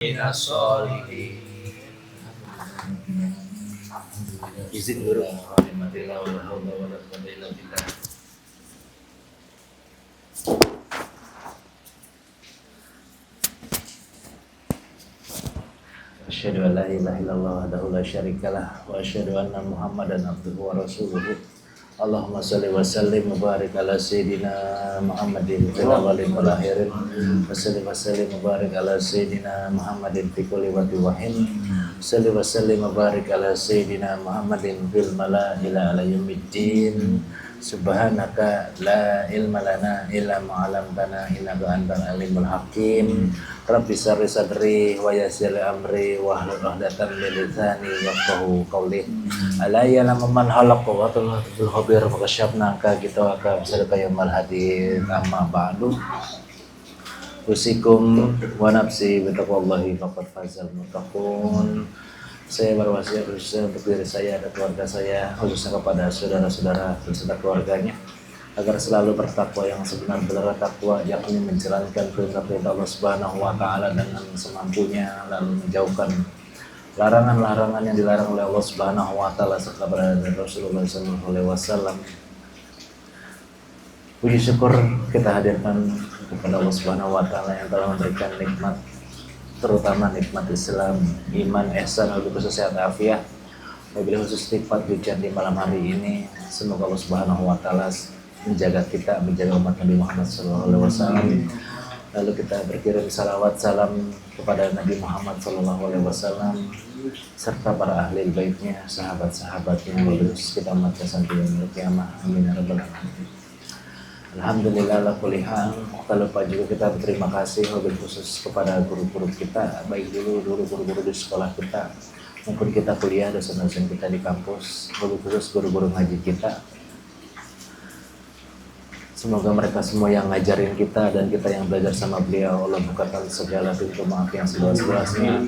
Minasolihin. Izin guru. Asyhadu an la ilaha illallah wahdahu la syarikalah wa asyhadu anna Muhammadan abduhu wa rasuluhu. Allahumma shalli wa sallim wa barik ala sayyidina Muhammadin fil awwalin wal akhirin wa sallim wa sallim wa barik ala sayyidina Muhammadin fi kulli waqtin wa hin. Salli wa sallim wa barik ala sayyidina Muhammadin fil malaa'ila ala yaumiddin. Subhanaka la ilma lana illa ma 'allamtana innaka antal alimul hakim. Rabbi shrah sadri wa yassir li amri wahlul 'uqdatam min lisani yafqahu qawli. Alayya man khalaqa wa talatul khabir wa kasyafna ka kita wa ka sadaka yaumil hadid amma ba'du. Usikum wa nafsi bi taqwallahi faqad fazal muttaqun. Saya berwasiat khususnya untuk diri saya dan keluarga saya, khususnya kepada saudara-saudara beserta keluarganya, agar selalu bertakwa yang sebenar-benar takwa, yakni menjalankan perintah-perintah Allah Subhanahu wa taala dengan semampunya, lalu menjauhkan larangan-larangan yang dilarang oleh Allah Subhanahu wa taala serta berada Rasulullah sallallahu alaihi wasallam. Puji syukur kita hadirkan kepada Allah Subhanahu wa taala yang telah memberikan nikmat, terutama nikmat Islam, iman, ihsan, wabil khusus sehat afiat, wabil khusus nikmat hujan di malam hari ini. Semoga Allah Subhanahu wa taala menjaga kita, menjaga umat Nabi Muhammad SAW. Lalu kita berkirim salawat salam kepada Nabi Muhammad SAW serta para ahli baitnya, sahabat-sahabatnya, wabil khusus kita umatnya sampai yaumil qiyamah. Amin ya rabbal alamin. Alhamdulillah la kulli hal. Tak lupa juga kita berterima kasih wabil khusus kepada guru-guru kita, baik dulu guru-guru di sekolah kita maupun kita kuliah, dosen-dosen kita di kampus, wabil khusus guru-guru ngaji kita. Semoga mereka semua yang ngajarin kita dan kita yang belajar sama beliau, Allah bukakan segala pintu maaf yang seluas-luasnya,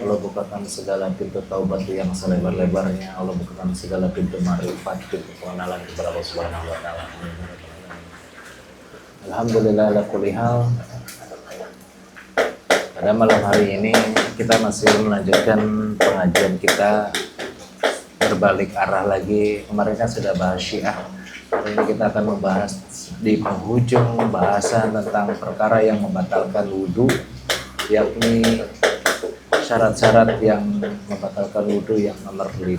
Allah bukakan segala pintu taubat yang selebar-lebarnya, Allah bukakan segala pintu ma'rifat, pintu pengenalan kepada Allah Subhanahu wa taala. Alhamdulillah ala kulli hal. Pada malam hari ini kita masih melanjutkan pengajian kita berbalik arah lagi. Kemarin kan sudah bahas Syiah. Hari ini kita akan membahas di penghujung bahasan tentang perkara yang membatalkan wudhu, yakni syarat-syarat yang membatalkan wudhu yang nomor 5.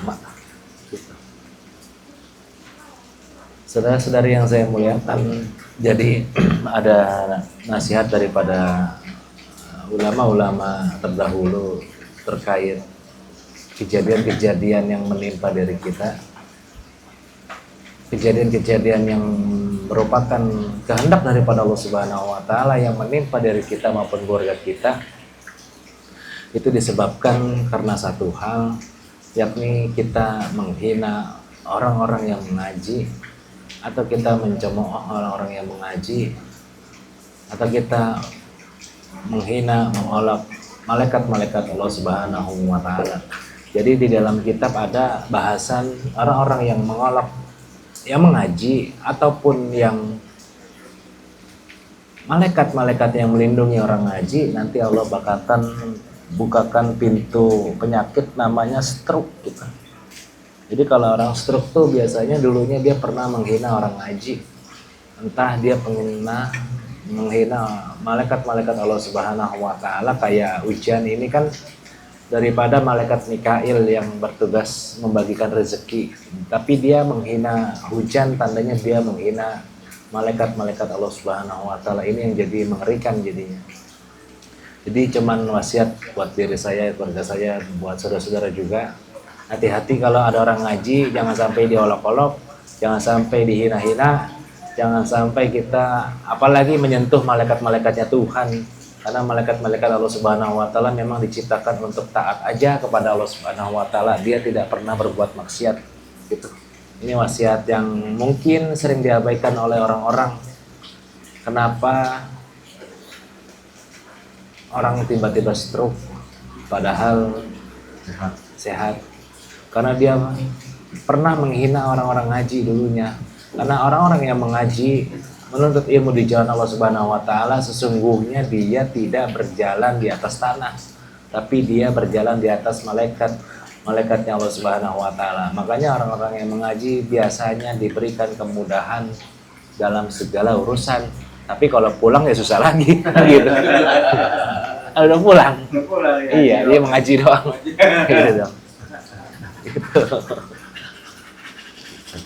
Saudara-saudari yang saya muliakan, jadi ada nasihat daripada ulama-ulama terdahulu terkait kejadian-kejadian yang menimpa diri kita, kejadian-kejadian yang merupakan kehendak daripada Allah Subhanahu wa taala yang menimpa diri kita maupun keluarga kita. Itu disebabkan karena satu hal, yakni kita menghina orang-orang yang mengaji, atau kita mencemooh orang-orang yang mengaji, atau kita menghina, mengolok malaikat-malaikat Allah Subhanahu wa taala. Jadi di dalam kitab ada bahasan orang-orang yang mengolok yang mengaji ataupun yang malaikat-malaikat yang melindungi orang ngaji, nanti Allah bakalan bukakan pintu penyakit namanya stroke gitu. Jadi kalau orang stroke tuh biasanya dulunya dia pernah menghina orang ngaji, entah dia menghina malaikat-malaikat Allah Subhanahu wa taala, kayak hujan ini kan daripada malaikat Mikail yang bertugas membagikan rezeki, tapi dia menghina hujan, tandanya dia menghina malaikat-malaikat Allah Subhanahu wa taala. Ini yang jadi mengerikan jadinya. Jadi cuman wasiat buat diri saya, keluarga saya, buat saudara-saudara juga, hati-hati kalau ada orang ngaji, jangan sampai diolok-olok, jangan sampai dihina-hina, jangan sampai kita apalagi menyentuh malaikat-malaikatnya Tuhan. Karena malaikat-malaikat Allah Subhanahu wa taala memang diciptakan untuk taat aja kepada Allah Subhanahu wa taala. Dia tidak pernah berbuat maksiat gitu. Ini wasiat yang mungkin sering diabaikan oleh orang-orang. Kenapa orang tiba-tiba stroke padahal sehat? Karena dia pernah menghina orang-orang ngaji dulunya. Karena orang-orang yang mengaji, menuntut ilmu di jalan Allah Subhanahu wa taala, sesungguhnya dia tidak berjalan di atas tanah. tapi dia berjalan di atas malaikatnya Allah Subhanahu wa taala. Makanya orang-orang yang mengaji biasanya diberikan kemudahan dalam segala urusan. Tapi kalau pulang ya susah lagi gitu. Udah pulang. Ya, iya, dia mengaji doang. Gitu dong. Gitu.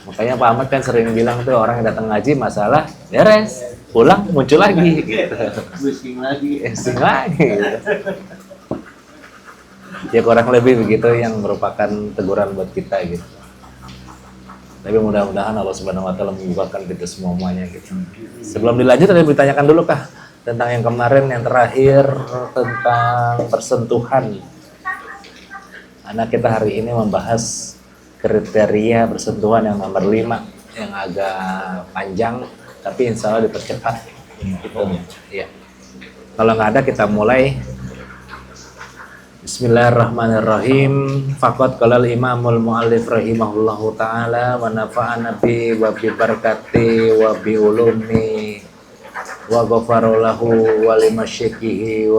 Makanya Pak Ahmad kan sering bilang tuh orang yang datang ngaji masalah beres, pulang muncul lagi gitu. Pusing lagi. Pusing lagi gitu. Ya kurang lebih begitu yang merupakan teguran buat kita gitu. Tapi mudah-mudahan Allah Subhanahu wa taala membukakan kita semuanya gitu. Sebelum dilanjut ada yang ditanyakan dulu kah tentang yang kemarin yang terakhir tentang persentuhan. Anak kita hari ini membahas kriteria bersentuhan yang nomor 5 yang agak panjang tapi insya Allah dipercepat gitu. Ya. Kalau nggak ada kita mulai. Bismillahirrahmanirrahim. Faqad qalal imamul muallif rahimahullahu taala wa nafa'ana bi wa bi barakati wa bi ulumi wa ghafara lahu wa limasyaikihi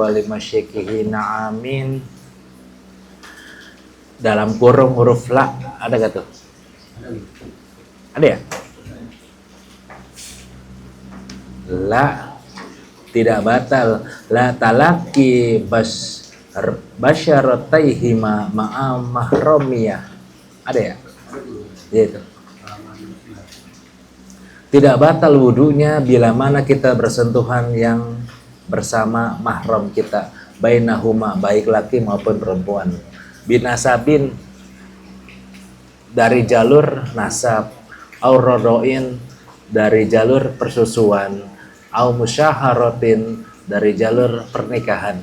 na'amin. Dalam kurung huruf la ada gak tuh? Ada ya? La tidak batal, la talaki basyarataihima ma'a mahramiyah. Ada ya? Gitu. Tidak batal wudunya bila mana kita bersentuhan yang bersama mahram kita, bainahuma, baik laki maupun perempuan. Binasabin, dari jalur nasab, au rodoin, dari jalur persusuan, au musyaharatin, dari jalur pernikahan.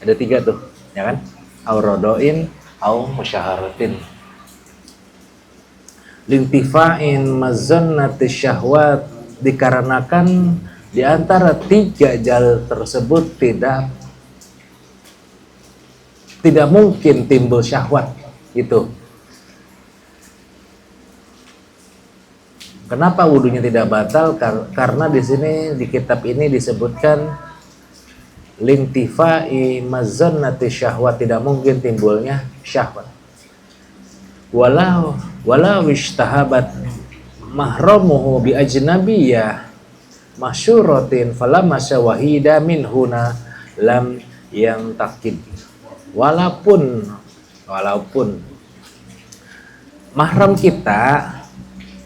Ada 3 tuh, ya kan? Au rodoin, au musyaharatin. Lintifa'in mazannati syahwat, dikarenakan di antara 3 jalur tersebut tidak mungkin timbul syahwat gitu. Kenapa wudunya tidak batal? Karena di sini di kitab ini disebutkan lintifai mazannati syahwat, tidak mungkin timbulnya syahwat. Walau ishtahabat mahramuhu bi ajnabiyah masyuratin falamma syawahida minhuna lam yang takid. Walaupun mahram kita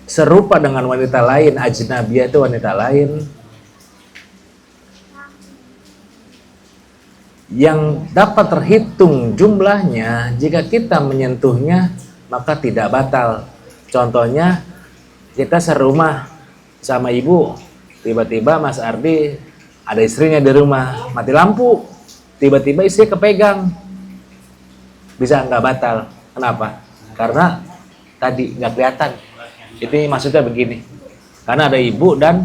serupa dengan wanita lain, ajnabiyah itu wanita lain yang dapat terhitung jumlahnya, jika kita menyentuhnya maka tidak batal. Contohnya kita serumah sama ibu, tiba-tiba Mas Ardi ada istrinya di rumah, mati lampu, tiba-tiba istri kepegang, bisa nggak batal. Kenapa? Karena tadi nggak kelihatan. Itu maksudnya begini, karena ada ibu dan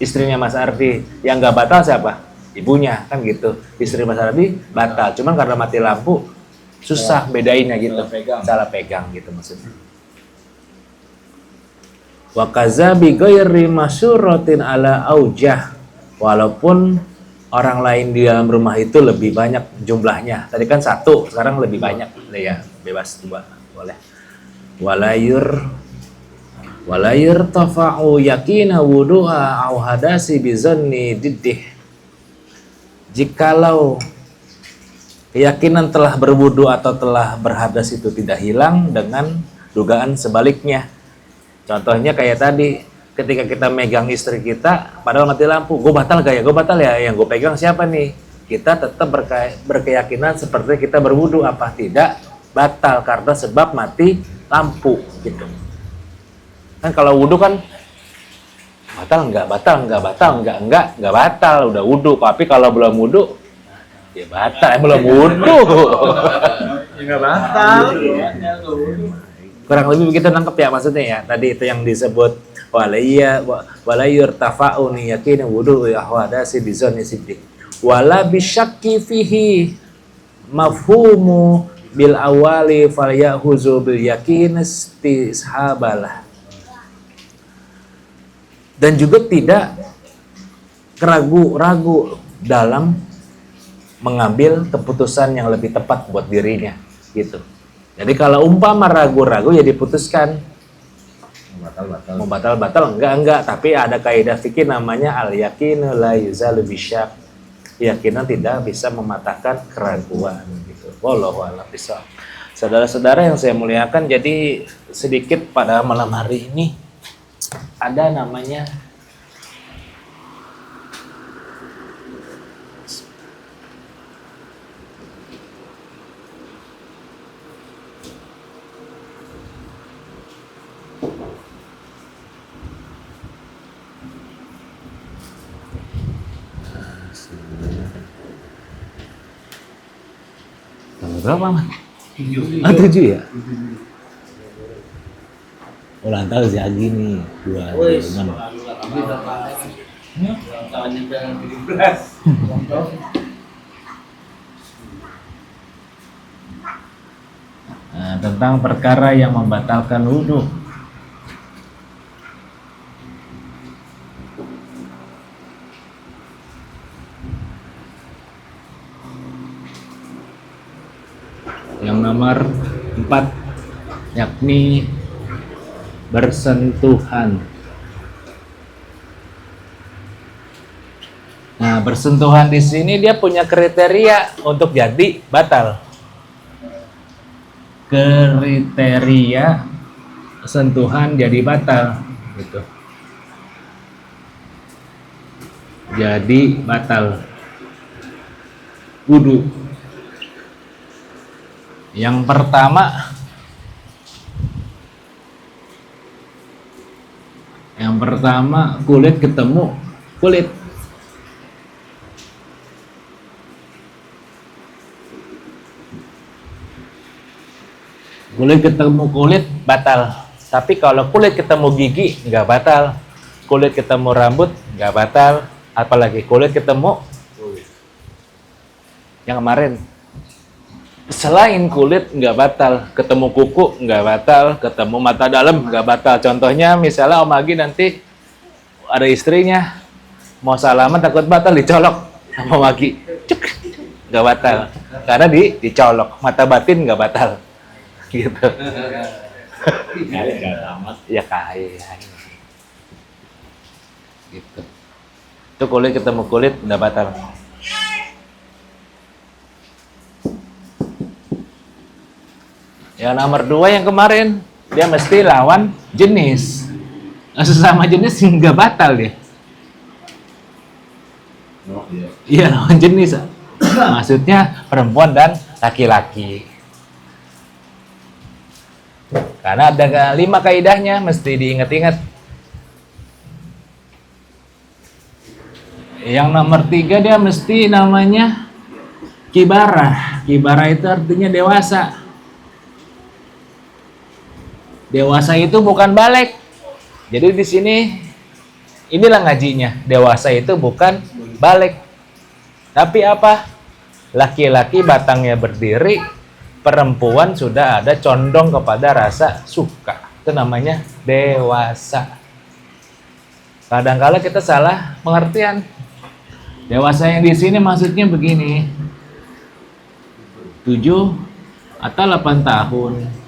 istrinya Mas Ardi, yang nggak batal siapa? Ibunya, kan gitu. Istri Mas Ardi batal, cuman karena mati lampu susah bedainnya gitu, salah pegang gitu maksudnya. Wa kaza bi ghairi masyuratin ala aujah, walaupun orang lain di dalam rumah itu lebih banyak jumlahnya. Tadi kan 1, sekarang lebih banyak. Ya, bebas coba, boleh. Walayur tafa'u yakina wudu'a au hadasi bizanni diddih. Jikalau keyakinan telah berwudu atau telah berhadas itu tidak hilang dengan dugaan sebaliknya. Contohnya kayak tadi, ketika kita megang istri kita, padahal mati lampu, gue batal gak ya? Gue batal ya? Yang gue pegang siapa nih? Kita tetap berkeyakinan seperti kita berwudu, apa tidak batal karena sebab mati lampu gitu. Kan kalau wudu kan batal nggak batal, udah wudu. Tapi kalau belum wudu ya batal, belum wudu. Nggak batal. Kurang lebih begitu nangkep ya maksudnya ya. Tadi itu yang disebut walayur tafa'u yakin wudu ya hadasi bizanni siddiq. Wala bisyakki fihi mafhumu bil awali falyahuzu bil yakin istishabalah. Dan juga tidak ragu-ragu dalam mengambil keputusan yang lebih tepat buat dirinya gitu. Jadi kalau umpama ragu-ragu ya diputuskan. Mau batal enggak, tapi ada kaidah fikih namanya al yaqinu la yuzalu bisyak. Keyakinan tidak bisa mematahkan keraguan gitu. Wallahu a'lam bishawab. Saudara-saudara yang saya muliakan, jadi sedikit pada malam hari ini ada namanya berapa, Man? 7 ya? Ulang tahun si Agi nih, 26. Nah, tentang perkara yang membatalkan wudhu. Yang nomor 4 yakni bersentuhan. Nah, bersentuhan di sini dia punya kriteria untuk jadi batal. Kriteria sentuhan jadi batal gitu. Jadi batal wudu. Yang pertama kulit ketemu kulit. Kulit ketemu kulit batal. Tapi kalau kulit ketemu gigi nggak batal. Kulit ketemu rambut nggak batal. Apalagi kulit ketemu yang kemarin. Selain kulit nggak batal, ketemu kuku nggak batal, ketemu mata dalam nggak batal. Contohnya misalnya Om Agi nanti ada istrinya mau salaman takut batal, dicolok sama Om Agi, cuk, nggak batal karena dicolok. Mata batin nggak batal, gitu. Ya kaya, gitu. Itu kulit ketemu kulit nggak batal. Yang nomor 2 yang kemarin, dia mesti lawan jenis. Sesama jenis nggak batal dia. Iya, lawan jenis. Maksudnya perempuan dan laki-laki. Karena ada 5 kaidahnya, mesti diingat-ingat. Yang nomor 3 dia mesti namanya kibarah. Kibarah itu artinya dewasa. Dewasa itu bukan balik. Jadi di sini inilah ngajinya. Dewasa itu bukan balik. Tapi apa? Laki-laki batangnya berdiri, perempuan sudah ada condong kepada rasa suka. Itu namanya dewasa. Kadang-kala kita salah pengertian. Dewasa yang di sini maksudnya begini. 7 atau 8 tahun.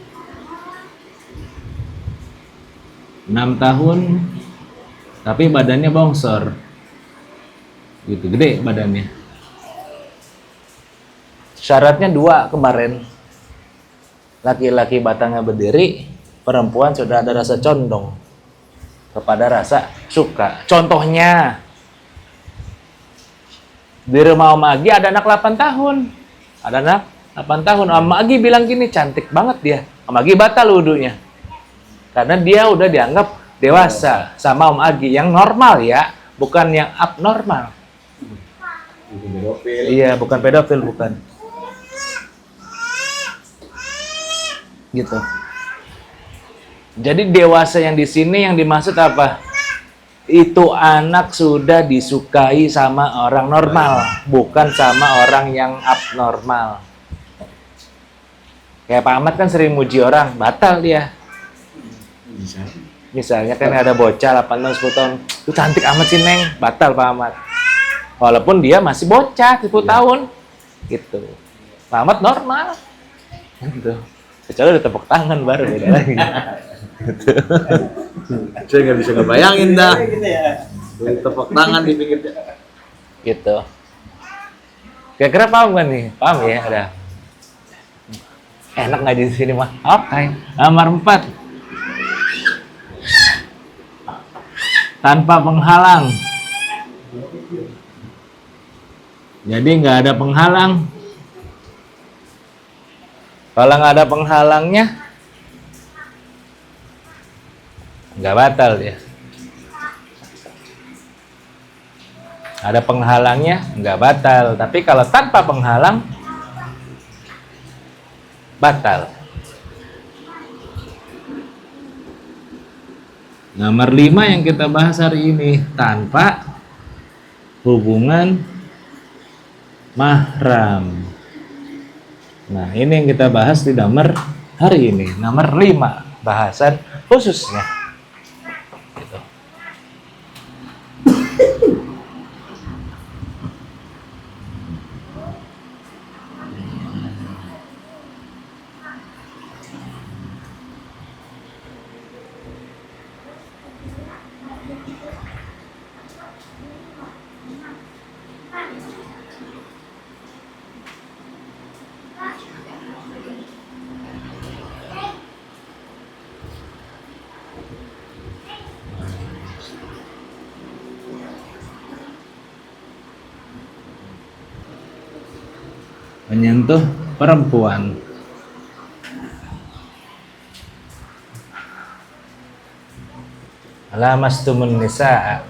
6 tahun tapi badannya bongsor gitu, gede badannya. Syaratnya 2 kemarin, laki-laki batangnya berdiri, perempuan sudah ada rasa condong kepada rasa suka. Contohnya di rumah Om Agi ada anak 8 tahun, ada anak 8 tahun. Om Agi bilang gini, cantik banget dia. Om Agi batal wudunya karena dia udah dianggap dewasa sama Om Agi, yang normal ya, bukan yang abnormal. Iya, bukan pedofil, bukan. Gitu. Jadi dewasa yang di sini yang dimaksud apa? Itu anak sudah disukai sama orang normal, bukan sama orang yang abnormal. Kayak Pak Ahmad kan sering muji orang, batal dia. Misalnya kan ada bocah 8 tahun, 10 tahun, itu cantik amat sih Neng, batal Pak Ahmad. Walaupun dia masih bocah 10 tahun, gitu. Selamat normal gitu. Kecuali udah tepuk tangan baru beda lagi. Gitu. Saya nggak bisa ngebayangin dah. Tepuk tangan di pinggir. Gitu. Kira-kira paham kan nih? Paham ya? Ada. Enak nggak di sini mah? Oke. Nomor 4. Tanpa penghalang. Jadi nggak ada penghalang. Kalau nggak ada penghalangnya, nggak batal dia. Ada penghalangnya, nggak batal. Tapi kalau tanpa penghalang, batal. Nomor 5 yang kita bahas hari ini, tanpa hubungan mahram. Nah, ini yang kita bahas di nomor hari ini. Nomor 5, bahasan khususnya. Gitu. Menyentuh perempuan. Lamastumun nisaa.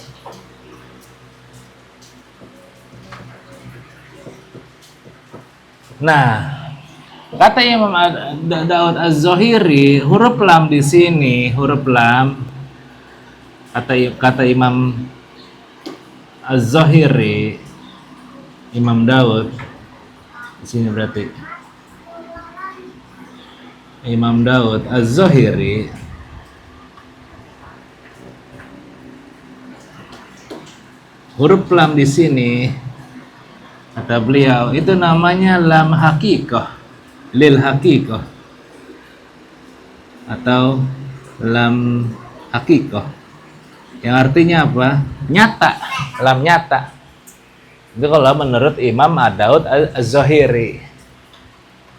Nah, kata Imam Daud Az-Zahiri, huruf lam di sini, huruf lam kata Imam Az-Zahiri, Imam Daud di sini berarti Imam Daud Az-Zahiri, huruf lam di sini kata beliau itu namanya lam hakikah, lil hakikah atau lam hakikah, yang artinya apa? Nyata, lam nyata. Itu kalau menurut Imam Daud Az-Zahiri.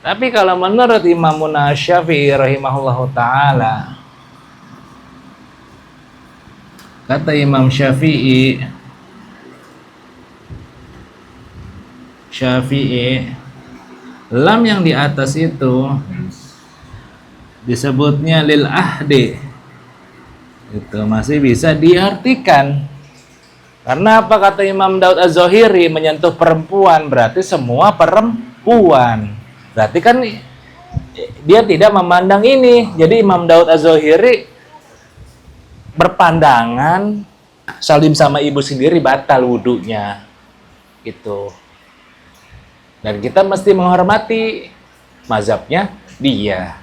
Tapi kalau menurut Imam Syafi'i rahimahullahu ta'ala, kata Imam Syafi'i, lam yang di atas itu disebutnya lil ahdi. Itu masih bisa diartikan. Karena apa kata Imam Daud Az-Zahiri, menyentuh perempuan berarti semua perempuan. Berarti kan dia tidak memandang ini. Jadi Imam Daud Az-Zahiri berpandangan salim sama ibu sendiri batal wudunya. Gitu. Dan kita mesti menghormati mazhabnya dia.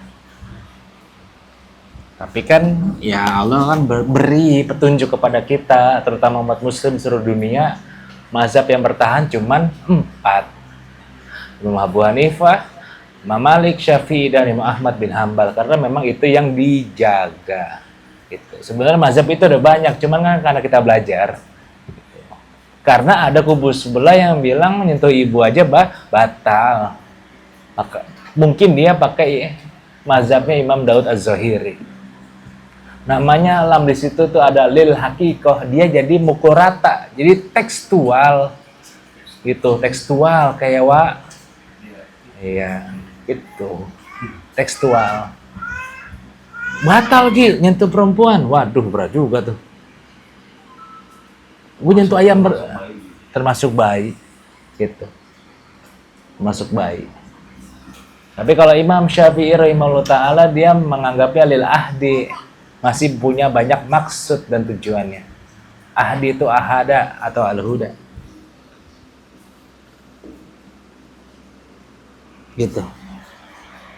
Tapi kan ya Allah kan beri petunjuk kepada kita, terutama umat muslim seluruh dunia, mazhab yang bertahan cuman 4. Imam Abu Hanifah, Imam Malik, Syafi'i, dan Imam Ahmad bin Hambal. Karena memang itu yang dijaga. Gitu. Sebenarnya mazhab itu ada banyak, cuman kan karena kita belajar. Karena ada kubu sebelah yang bilang menyentuh ibu aja batal. Maka mungkin dia pakai mazhabnya Imam Daud Az-Zahiri. Namanya lam di situ tuh ada lil hakikoh, dia jadi mukul rata, jadi tekstual. Gitu, tekstual kayak iya, itu. Tekstual. Batal gitu nyentuh perempuan. Waduh, berat juga tuh. Gue nyentuh ayam termasuk bayi gitu, termasuk bayi. Tapi kalau Imam Syafi'i rahimahullah ta'ala, dia menganggapnya lil ahdi, masih punya banyak maksud dan tujuannya. Ahdi itu ahada atau al-huda gitu.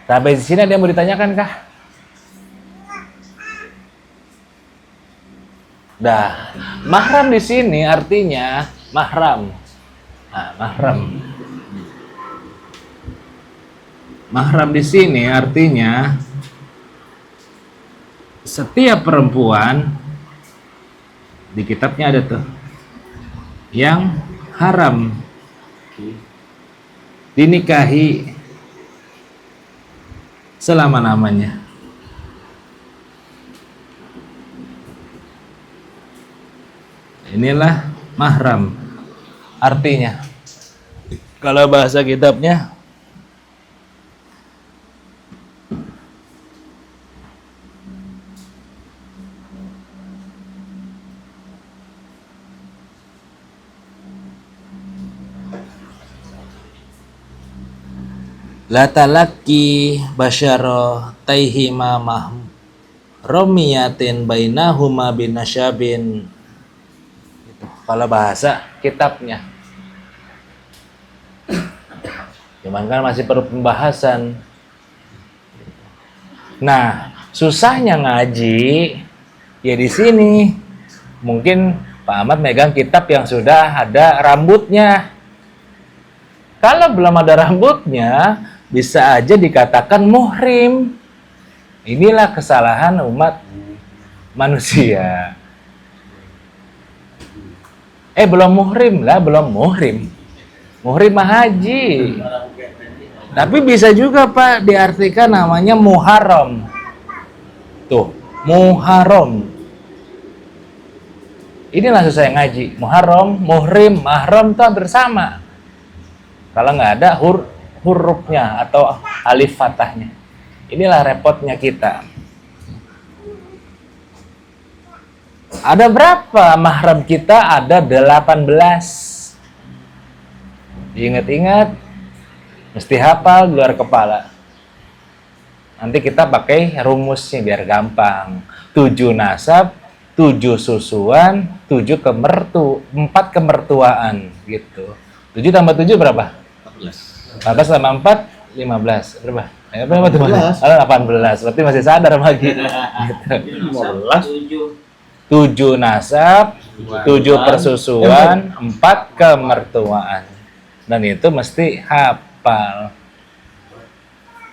Sampai di sini ada yang mau ditanyakan kah? Dah, mahram di sini artinya mahram. Nah, mahram. Mahram di sini artinya setiap perempuan, di kitabnya ada tuh, yang haram dinikahi selama-lamanya. Inilah mahram artinya. Kalau bahasa kitabnya la talaki basyara taihima romiyatin bainahuma binasyabin. Itu kalau bahasa kitabnya. Cuman kan masih perlu pembahasan. Nah, susahnya ngaji ya di sini. Mungkin Pak Ahmad megang kitab yang sudah ada rambutnya. Kalau belum ada rambutnya, bisa aja dikatakan muhrim. Inilah kesalahan umat manusia. Belum muhrim lah, belum muhrim. Muhrim mah haji. Tapi bisa juga Pak diartikan namanya muharram. Tuh, muharram. Inilah susah yang ngaji. Muharram, muhrim, mahram itu hampir sama. Kalau nggak ada hurufnya atau alif fathahnya. Inilah repotnya kita. Ada berapa mahram kita? Ada 18. Ingat-ingat, mesti hafal di luar kepala. Nanti kita pakai rumusnya biar gampang. 7 nasab, 7 susuan, 4 kemertuaan gitu. 7 tambah 7 berapa? 14 tambah 4, 15. Berapa? Berapa tuh? 18. Berarti masih sadar lagi. Gitu. 7 nasab, 7 persusuan, 4 kemertuaan. Dan itu mesti hafal.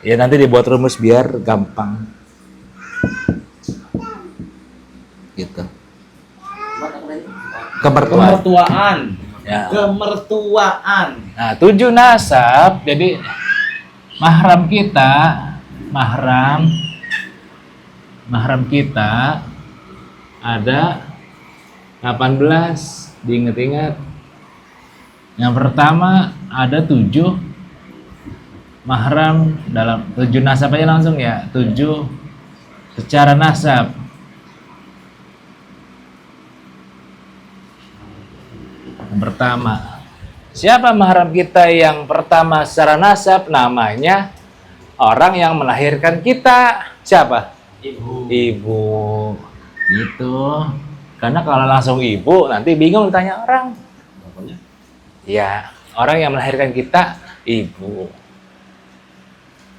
Ya nanti dibuat rumus biar gampang. Gitu. Kemertuaan. Ya. Kemertuaan. Nah, 7 nasab, jadi mahram kita ada 18, diingat-ingat. Yang pertama ada 7 mahram dalam 7 nasab aja langsung ya, 7 secara nasab. Yang pertama, siapa mahram kita yang pertama secara nasab? Namanya orang yang melahirkan kita. Siapa? Ibu. Gitu. Karena kalau langsung ibu nanti bingung ditanya orang. Ya, orang yang melahirkan kita ibu.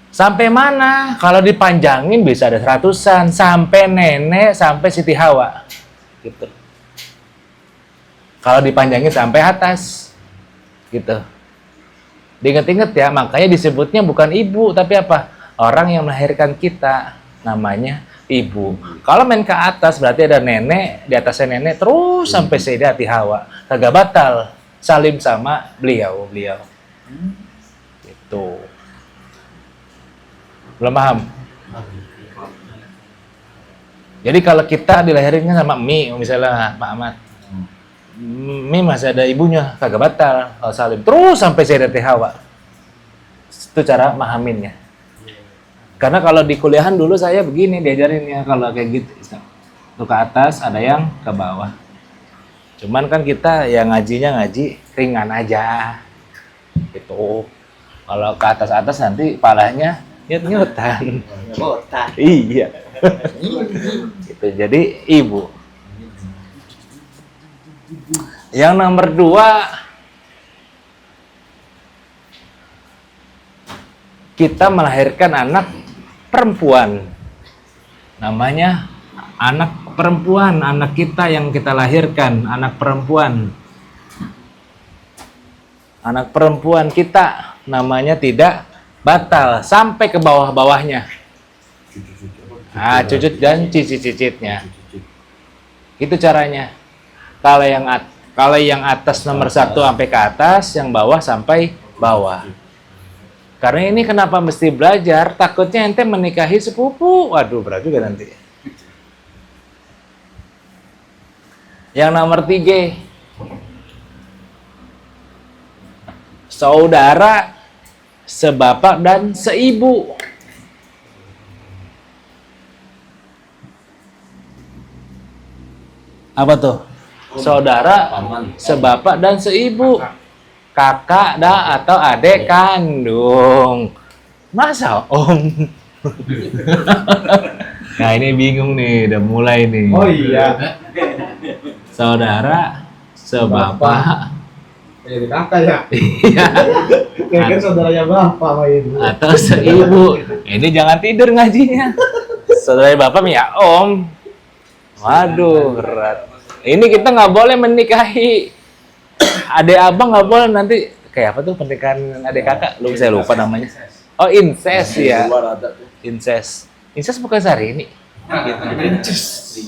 Sampai mana? Kalau dipanjangin bisa ada 100-an, sampai nenek, sampai Siti Hawa. Gitu. Kalau dipanjangin sampai atas. Gitu. Diingat-ingat ya, makanya disebutnya bukan ibu, tapi apa? Orang yang melahirkan kita, namanya ibu. Kalau main ke atas berarti ada nenek, di atasnya nenek terus sampai Sayyidah Hawa. Kagak batal salim sama beliau. Itu. Belum paham? Jadi kalau kita dilahirinnya sama Mi, misalnya Pak Ahmad, Mi masih ada ibunya, kagak batal kalau salim terus sampai Sayyidah Hawa. Itu cara mahaminnya. Karena kalau di kuliahan dulu saya begini diajarinnya, kalau kayak gitu. Itu ke atas, ada yang ke bawah. Cuman kan kita yang ngajinya ngaji ringan aja. Gitu. Kalau ke atas-atas nanti palanya nyut-nyutan. Iya. Gitu. Jadi ibu. Yang nomor 2, kita melahirkan anak perempuan. Namanya anak perempuan, anak kita yang kita lahirkan, anak perempuan. Anak perempuan kita namanya tidak batal sampai ke bawah-bawahnya. Cucut dan cicit-cicitnya. Itu caranya. Kalau yang atas nomor 1 sampai ke atas, yang bawah sampai bawah. Karena ini kenapa mesti belajar? Takutnya ente menikahi sepupu. Waduh, berat juga nanti. Yang nomor 3, saudara sebapak dan seibu. Apa tuh? Saudara sebapak dan seibu. Kakak atau adik kandung. Masa om? Nah ini bingung nih, udah mulai nih. Oh iya. Saudara sebapak. Jadi kakak ya. Iya. Kayak saudaranya bapak main. Atau seibu. Ini jangan tidur ngajinya. Saudara bapak ya om. Waduh, berat. Ini kita nggak boleh menikahi adik abang, nggak boleh nanti kayak apa tuh pernikahan adik kakak? Saya lupa namanya. Oh, incest ya. Incest. Incest bukan Syahrini. Incest.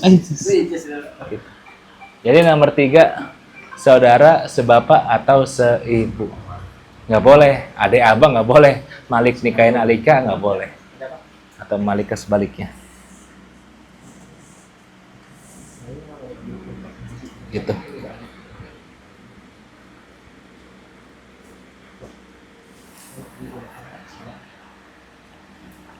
Jadi nomor 3, saudara sebapak atau seibu. Nggak boleh. Adik abang nggak boleh. Malik nikahin Alika nggak boleh. Atau Malika sebaliknya. Gitu.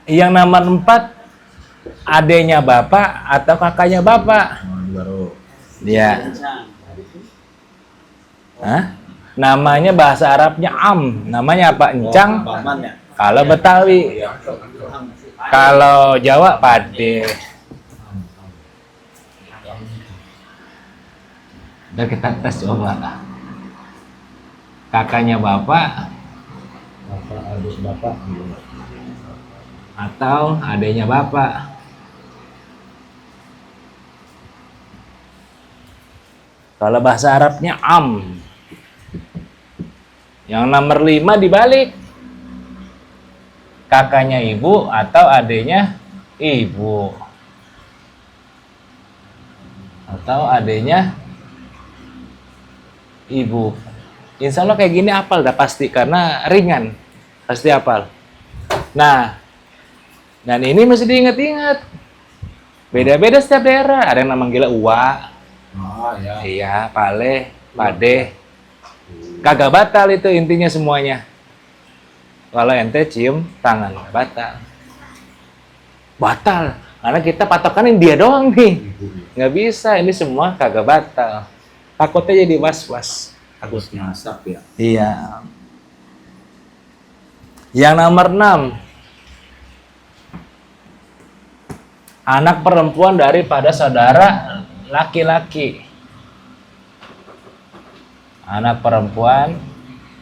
Yang nomor 4, adenya bapak atau kakaknya bapak. Baru. Dia. Hah? Namanya bahasa Arabnya am. Namanya apa? Encang. Kalau Betawi. Kalau Jawa pade. Udah kita tes coba. Kakaknya bapak atau adanya bapak. Kalau bahasa Arabnya am. Yang nomor 5 dibalik. Kakaknya ibu atau adanya ibu. Atau adanya ibu. Insya Allah kayak gini hafal dah pasti karena ringan. Pasti hafal. Nah, dan ini mesti diingat-ingat. Beda-beda setiap daerah. Ada yang manggilnya uwa. Oh ya. Iya, pale, pade. Kagak batal itu intinya semuanya. Kalau ente cium tangan, batal. Batal. Karena kita patokanin dia doang nih. Nggak bisa, ini semua kagak batal. Takutnya jadi was-was. Takut ngasap ya. Iya. Yang nomor 6. Anak perempuan daripada saudara laki-laki. Anak perempuan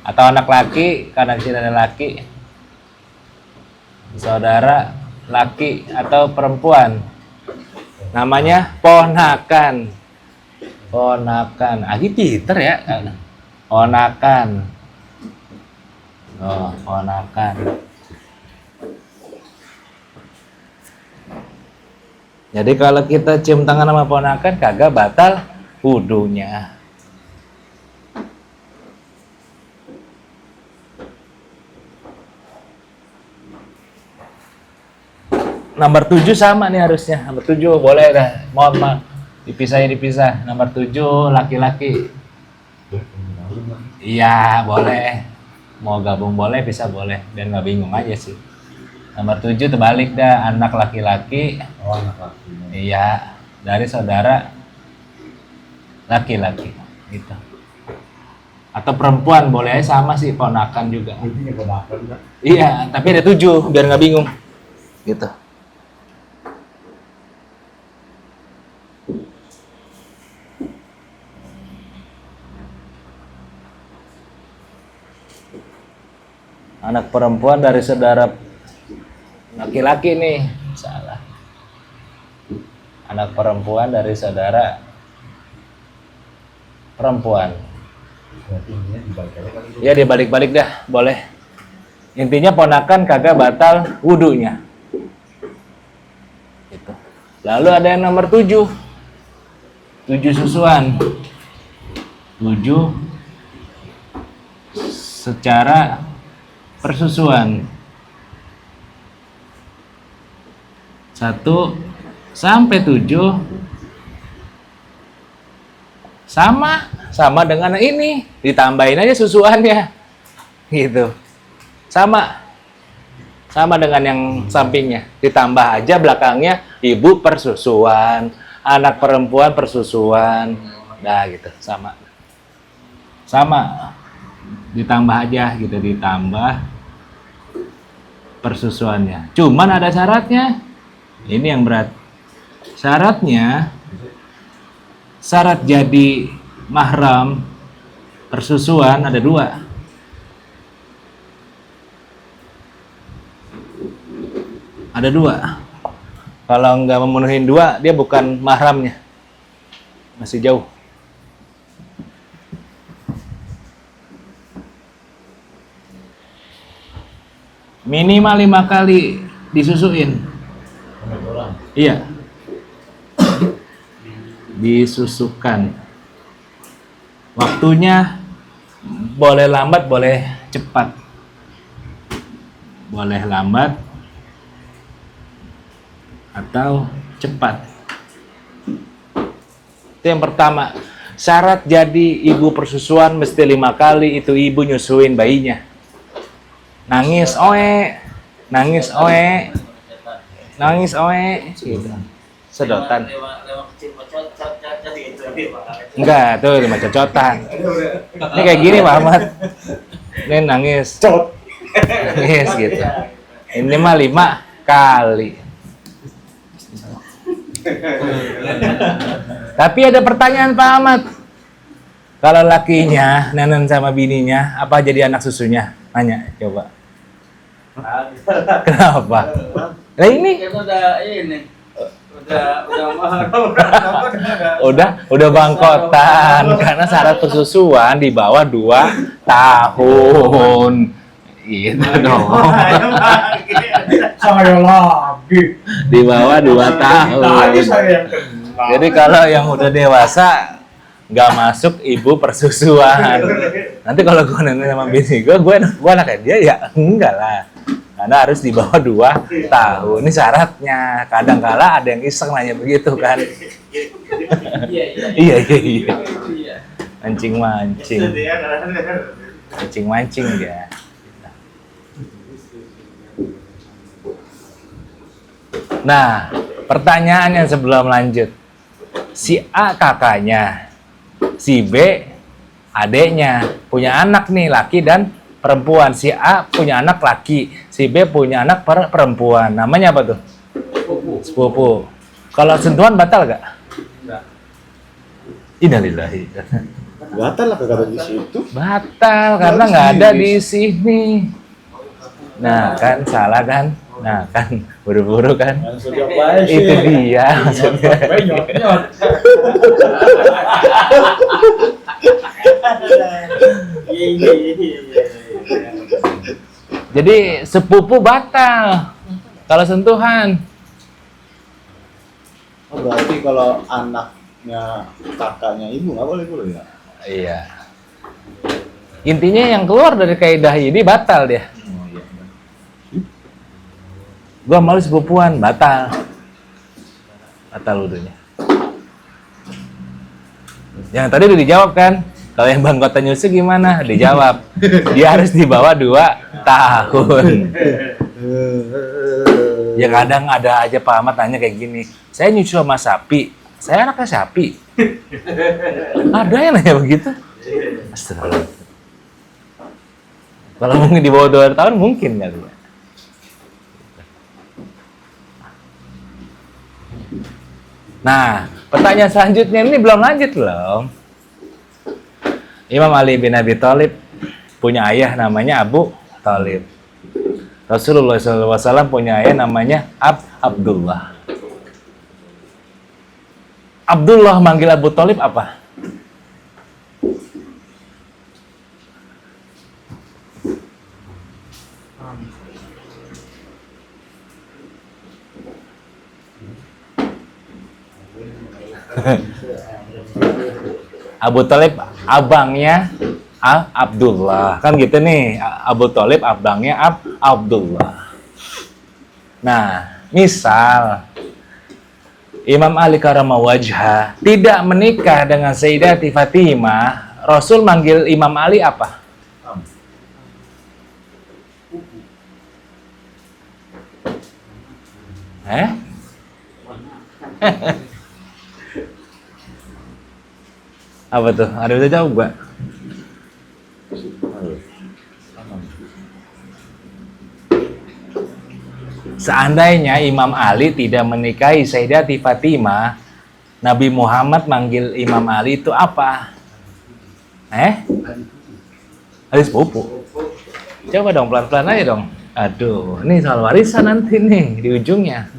atau anak laki, karena di sini ada laki. Saudara laki atau perempuan. Namanya ponakan. Ponakan. Agi Peter ya. Ponakan. Oh, ponakan. Jadi kalau kita cium tangan sama ponakan kagak batal wudunya. Nomor 7 sama nih harusnya. Nomor 7 boleh dah. Mohon dipisah. Nomor 7 laki-laki. Iya, boleh. Mau gabung boleh, bisa boleh. Biar nggak bingung aja sih. Nomor 7 terbalik dah, anak laki-laki. Oh, anak laki. Iya, dari saudara laki-laki gitu. Atau perempuan boleh aja sama sih, ponakan juga. Ini ponakan enggak? Iya, tapi ada 7 biar nggak bingung. Gitu. Anak perempuan dari saudara laki-laki nih, salah. Anak perempuan dari saudara perempuan. Berarti ini dibalik aja kali. Ya dibalik-balik dah, boleh. Intinya ponakan kagak batal wudunya. Gitu. Lalu ada yang nomor 7. 7 susuan. 7 secara persusuan. 1 sampai 7 sama dengan ini, ditambahin aja susuannya. Gitu. Sama dengan yang sampingnya, ditambah aja belakangnya ibu persusuan, anak perempuan persusuan. Nah, gitu, sama. Ditambah aja gitu, ditambah persusuannya. Cuman ada syaratnya. Ini yang berat. Syarat jadi mahram persusuan ada 2. Ada 2. Kalau nggak memenuhi 2, dia bukan mahramnya. Masih jauh. Minimal 5 kali disusuin. Iya. Disusukan. Waktunya boleh lambat, boleh cepat. Boleh lambat atau cepat. Itu yang pertama. Syarat jadi ibu persusuan mesti 5 kali itu ibu nyusuin bayinya. Nangis oe gitu. Sedotan. Enggak, tuh cuma cocotan. Ini kayak gini Pak Ahmad. Ini nangis. Nangis gitu. Ini mah 5 kali. Tapi ada pertanyaan Pak Ahmad. Kalau lakinya nenen sama bininya, apa jadi anak susunya? Nanya, coba. Kenapa? Nah ini udah bangkotan karena syarat persusuan di bawah 2 tahun. Gitu dong. Saya lagi. Di bawah 2 tahun. Tadi saya yang kenal. Jadi kalau yang udah dewasa nggak masuk ibu persusuan. Nanti kalau gue nanya sama bini gue anaknya dia ya enggak lah. Karena harus di bawah 2 tahun. Ini syaratnya. Kadang-kala ada yang iseng nanya begitu kan. Iya. Mancing-mancing dia. Nah, pertanyaan yang sebelum lanjut. Si A kakaknya, si B adeknya, punya anak nih laki dan perempuan. Si A punya anak laki, si B punya anak perempuan. Namanya apa tuh? Sepupu. Kalau sentuhan batal gak? Innalillahi. Batal lah kagak ada di situ. Batal karena nggak ada di sini. Nah kan salah kan? Nah kan buru-buru kan? Itu dia maksudnya. Jadi sepupu batal kalau sentuhan. Oh, berarti kalau anaknya kakaknya ibu nggak boleh ya? Iya. Intinya yang keluar dari kaidah ini batal dia. Oh, iya. Gua malu sepupuan, batal wudunya. Yang tadi udah dijawab kan? Kalau yang bangkota nyusu gimana? Dijawab. Dia harus di bawah 2 tahun. Ya kadang ada aja Pak Ahmad tanya kayak gini. Saya nyusu sama sapi. Saya anaknya sapi. Ada yang nanya begitu? Astagfirullah. Kalau mungkin di bawah 2 tahun mungkin kali ya. Nah, pertanyaan selanjutnya ini belum lanjut loh. Imam Ali bin Abi Thalib punya ayah namanya Abu Thalib. Rasulullah SAW punya ayah namanya Abdullah. Abdullah manggil Abu Thalib apa? Abu Thalib abangnya Abdullah. Kan gitu nih, Abu Thalib abangnya Abdullah. Nah, misal Imam Ali karamah wajhah tidak menikah dengan Sayyidati Fatimah, Rasul manggil Imam Ali apa? Apa tuh? Ada bisa jawab gak? Seandainya Imam Ali tidak menikahi Sayyidati Fatimah, Nabi Muhammad manggil Imam Ali itu apa? Ali sepupu. Coba dong, pelan-pelan aja dong. Aduh, ini soal warisan nanti nih di ujungnya.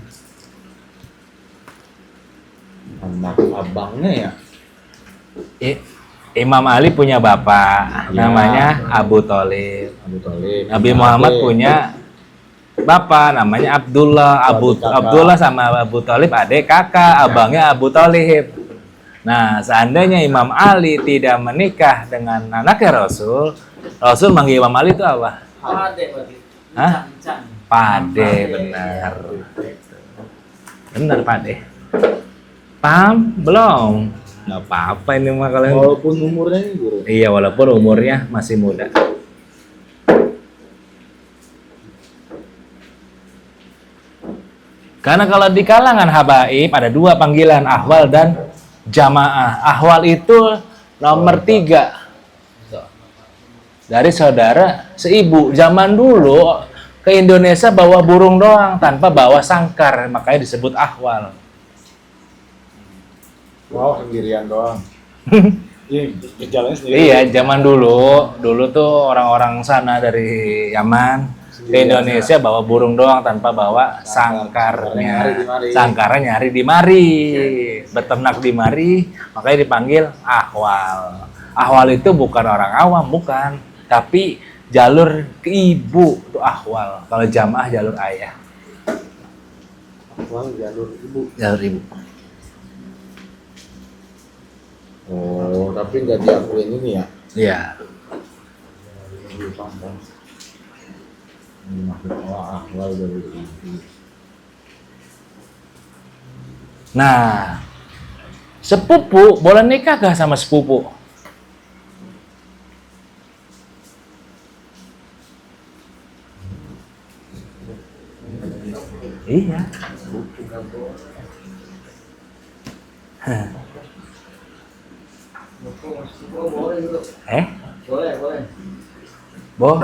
Abangnya ya. Imam Ali punya bapak, Ya. namanya Abu Thalib. Abu Thalib. Nabi Muhammad punya bapak, namanya Abdullah. Abdullah sama Abu Thalib adik kakak, abangnya Abu Thalib. Nah, seandainya Imam Ali tidak menikah dengan anaknya Rasul, Rasul manggil Imam Ali itu apa? Hah? Pade, benar. Benar, Pade. Paham? Belum? Nggak apa-apa ini mah kalian. Walaupun umurnya ini guru. Iya, walaupun umurnya masih muda. Karena kalau di kalangan habaib ada dua panggilan, ahwal dan jamaah. Ahwal itu nomor 3. Dari saudara seibu. Zaman dulu ke Indonesia bawa burung doang tanpa bawa sangkar, makanya disebut ahwal. Wow, sendirian doang. Iya, jalannya sendiri. Iya, zaman dulu tuh orang-orang sana dari Yaman ke Indonesia bawa burung doang tanpa bawa sangkarnya. Sangkarnya nyari di mari, beternak di mari, makanya dipanggil ahwal. Ahwal itu bukan orang awam, bukan, tapi jalur ke ibu itu ahwal. Kalau jamaah jalur ayah. Ahwal jalur ibu. Jalur ibu. Oh, tapi nggak diakuin ini ya? Iya. Ahwal jalur ibu. Nah, sepupu boleh nikah gak sama sepupu? Iya.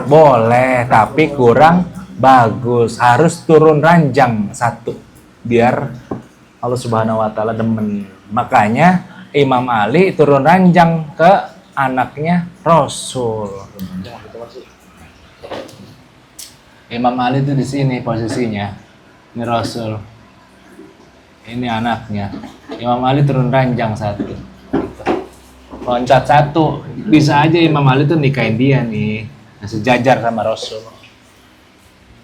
Boleh, tapi kurang bagus. Harus turun ranjang satu, biar Allah Subhanahu wa Ta'ala demen. Makanya Imam Ali turun ranjang ke anaknya Rasul. Imam Ali itu di sini posisinya. Ini Rasul. Ini anaknya. Imam Ali turun ranjang satu. Gitu. Loncat satu. Bisa aja Imam Ali tuh nikahin dia nih. Sejajar sama Rasul.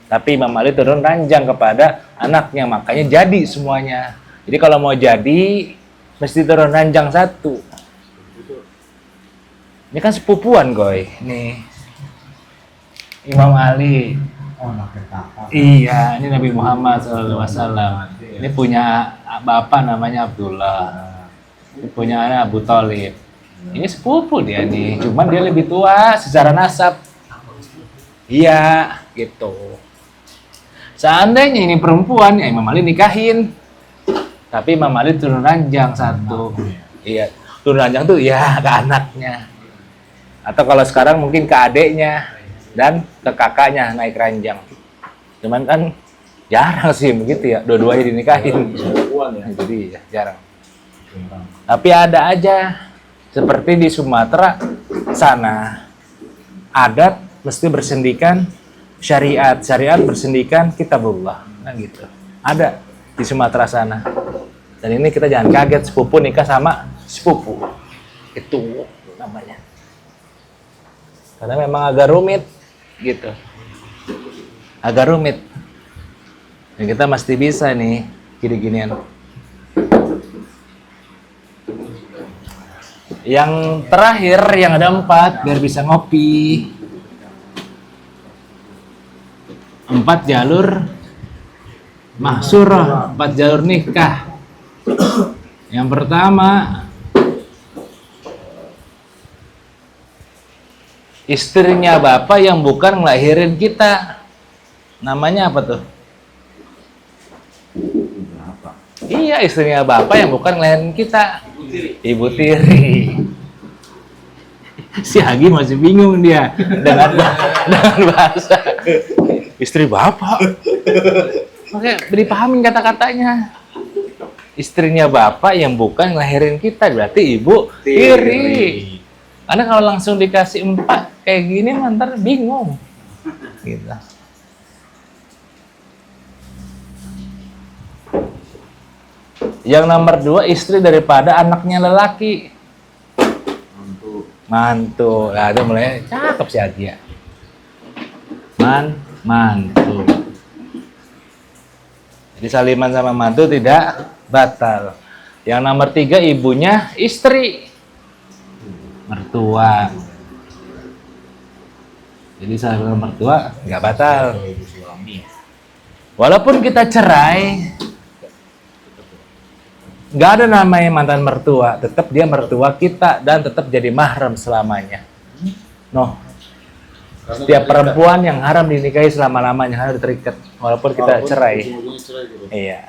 Tapi Imam Ali turun ranjang kepada anaknya. Makanya jadi semuanya. Jadi kalau mau jadi, mesti turun ranjang satu. Ini kan sepupuan, Goy. Nih. Imam Ali. Iya, ini Nabi Muhammad SAW. Ini punya bapak namanya Abdullah. Ini punya anak Abu Thalib. Ini sepupu dia nih, cuman dia lebih tua secara nasab. Iya, gitu. Seandainya ini perempuan, ya Imam Ali nikahin. Tapi Imam Ali turun ranjang satu. Iya, turun ranjang tuh ya ke anaknya. Atau kalau sekarang mungkin ke adeknya. Dan ke kakaknya naik ranjang. Cuman kan jarang sih begitu ya, dua-duanya dinikahin. Jadi ya jarang. Tapi ada aja, seperti di Sumatera sana, adat mesti bersendikan syariat, syariat bersendikan kitabullah, nah gitu. Ada di Sumatera sana. Dan ini kita jangan kaget sepupu nikah sama sepupu, itu namanya. Karena memang agak rumit. Gitu, agak rumit. Dan kita mesti bisa nih gini-ginian. Yang terakhir yang ada 4 biar bisa ngopi. 4 jalur mahsurah, 4 jalur nikah. Yang pertama, istrinya bapak yang bukan ngelahirin kita. Namanya apa tuh? Iya, istrinya bapak yang bukan ngelahirin kita. Ibu tiri. Si Agi masih bingung dia dengan bahasa istri bapak. Oke, dipahamin kata-katanya. Istrinya bapak yang bukan ngelahirin kita berarti ibu tiri. Karena kalau langsung dikasih 4 kayak gini ntar bingung. Gitu. Yang nomor 2 istri daripada anaknya lelaki. Mantu. Nah, itu mulai cakep si Agi ya. Mantu. Jadi saliman sama mantu tidak batal. Yang nomor 3 ibunya istri. Mertua. Jadi saliman mertua nggak batal. Walaupun kita cerai, nggak ada namanya mantan mertua, tetap dia mertua kita dan tetap jadi mahram selamanya. Setiap perempuan yang haram dinikahi selama-lamanya harus terikat, walaupun kita cerai. Iya,